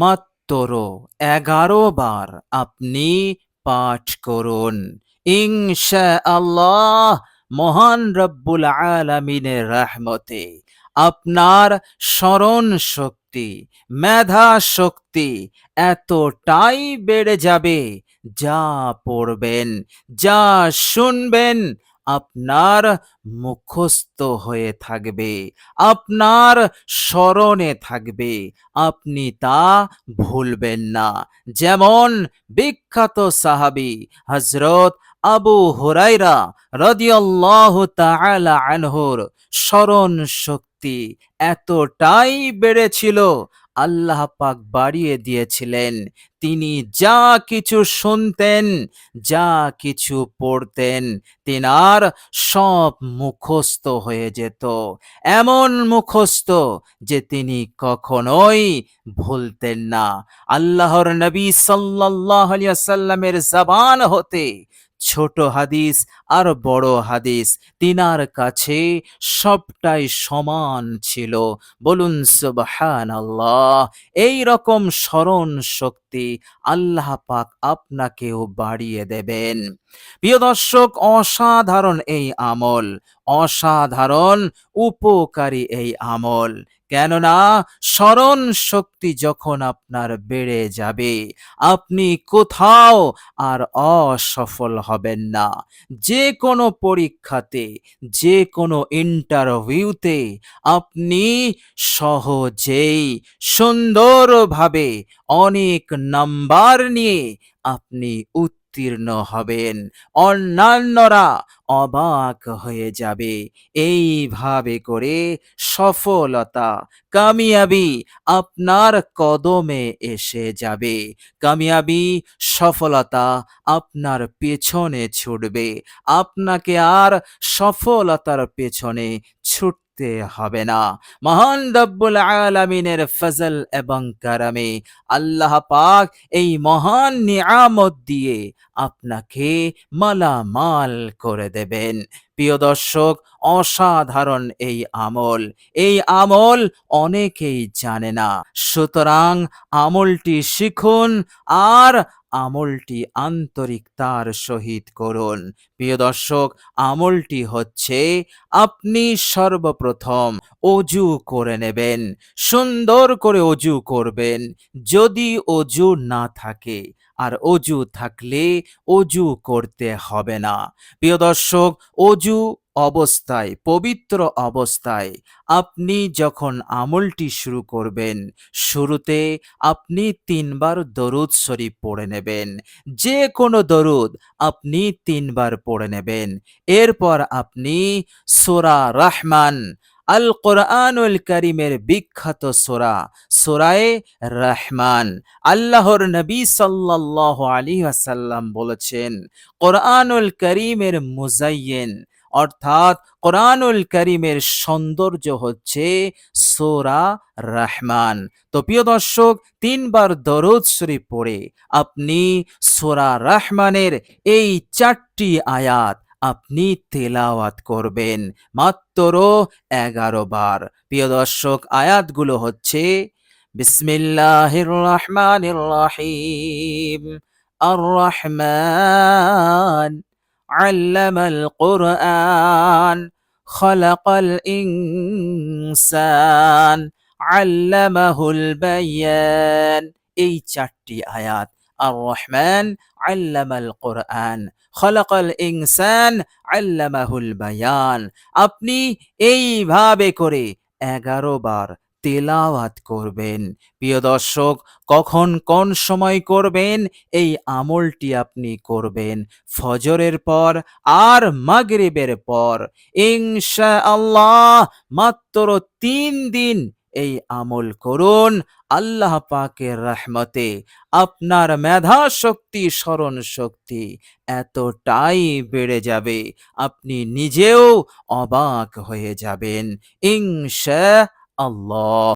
মাত্র ১১ বার আপনি পাঠ করুন। ইনশাআল্লাহ মহান রব্বুল আলামিনের রহমতে আপনার স্মরণ শক্তি, মেধা শক্তি এতটাই বেড়ে যাবে, যা পড়বেন, যা শুনবেন আপনার মুখস্থ হয়ে থাকবে, আপনার স্মরণে থাকবে, আপনি তা ভুলবেন না। যেমন বিখ্যাত সাহাবী হযরত আবু হুরায়রা রাদিয়াল্লাহু তাআলা আনহুর স্মরণ শক্তি এতটাই বেড়েছিল, আল্লাহ পাক বাড়িয়ে দিয়েছিলেন। তিনি যা কিছু শুনতেন, যা কিছু পড়তেন, তিনার সব মুখস্থ হয়ে যেত। এমন মুখস্থ যে তিনি কখনোই ভুলতেন না। আল্লাহর নবী সাল্লাল্লাহু আলাইহি ওয়াসাল্লামের জবান হতে ছোট হাদিস আর বড় হাদিস তিনার কাছে সবটাই সমান ছিল। বলুন সুবহানাল্লাহ। এই রকম স্মরণ শক্তি আল্লাহ পাক আপনাকেও বাড়িয়ে দেবেন। প্রিয় দর্শক, অসাধারণ এই আমল, অসাধারণ উপকারী এই আমল। কেননা স্মরণ শক্তি যখন আপনার বেড়ে যাবে, আপনি কোথাও আর অসফল হবেন না। যে কোনো পরীক্ষাতে, যে কোনো ইন্টারভিউতে আপনি সহজেই সুন্দরভাবে অনেক নাম্বার নিয়ে আপনি উত্তীর্ণ হবেন। অন্যান্যরা অবাক হয়ে যাবে। এইভাবে করে সফলতা, কামিয়াবি আপনার কদমে এসে যাবে। কামিয়াবি, সফলতা আপনার পেছনে ছুটবে। আপনাকে আর সফলতার পেছনে ছুটতে হবে না। মহান রব্বুল আলামিনের ফজল এবং কারামে আল্লাহ পাক এই মহান নিয়ামত দিয়ে আপনাকে মালামাল করে দেবেন। প্রিয় দর্শক, অসাধারণ এই আমল, এই আমল অনেকেই জানে না। সুতরাং আমলটি শিখুন আর আমলটি আন্তরিকতার সহিত করুন। প্রিয় দর্শক, আমলটি হচ্ছে আপনি সর্বপ্রথম অজু করে নেবেন, সুন্দর করে অজু করবেন। যদি অজু না থাকে আর অজু থাকলে অজু করতে হবে না। প্রিয় দর্শক, অজু অবস্থায়, পবিত্র অবস্থায় আপনি যখন আমলটি শুরু করবেন, শুরুতে আপনি ৩ বার দরুদ শরীফ পড়ে নেবেন। যে কোনো দরুদ আপনি ৩ বার পড়ে নেবেন। এরপর আপনি সূরা রহমান, আল কোরআনুল কারীমের বিখ্যাত সূরা, সূরায়ে রহমান, আল্লাহর নবী সাল্লাল্লাহু আলাইহি ওয়াসাল্লাম বলেছেন, কোরআনুল কারীমের মুযায়্যিন অর্থাৎ কোরআনুল কারীমের সৌন্দর্য হচ্ছে সূরা রহমান। তো প্রিয় দর্শক, ৩ বার দরুদ শরীফ পড়ে আপনি সূরা রহমানের এই ৪টি আয়াত আপনি তেলাওয়াত করবেন মাত্র ১১ বার। প্রিয় দর্শক, আয়াতগুলো হচ্ছে বিসমিল্লাহির রহমানির রহিম। আর রহমান আল্লামাল কুরআন খলাকাল ইনসান আল্লামাহুল বায়ান। এই ৪টি আয়াত, আর রহমান আল্লামাল কুরআন খলাকাল ইনসান আল্লামাহুল বায়ান, আপনি এইভাবে করে ১১ বার তেলাওয়াত করবেন। প্রিয় দর্শক, কখন কোন সময় করবেন? এই আমলটি আপনি করবেন ফজরের পর আর মাগরিবের পর। ইনশাআল্লাহ মাত্র ৩ দিন এই আমল করুন। আল্লাহ পাকের রহমতে আপনার মেধা শক্তি, স্মরণ শক্তি এতটাই বেড়ে যাবে, আপনি নিজেও অবাক হয়ে যাবেন ইনশাআল্লাহ।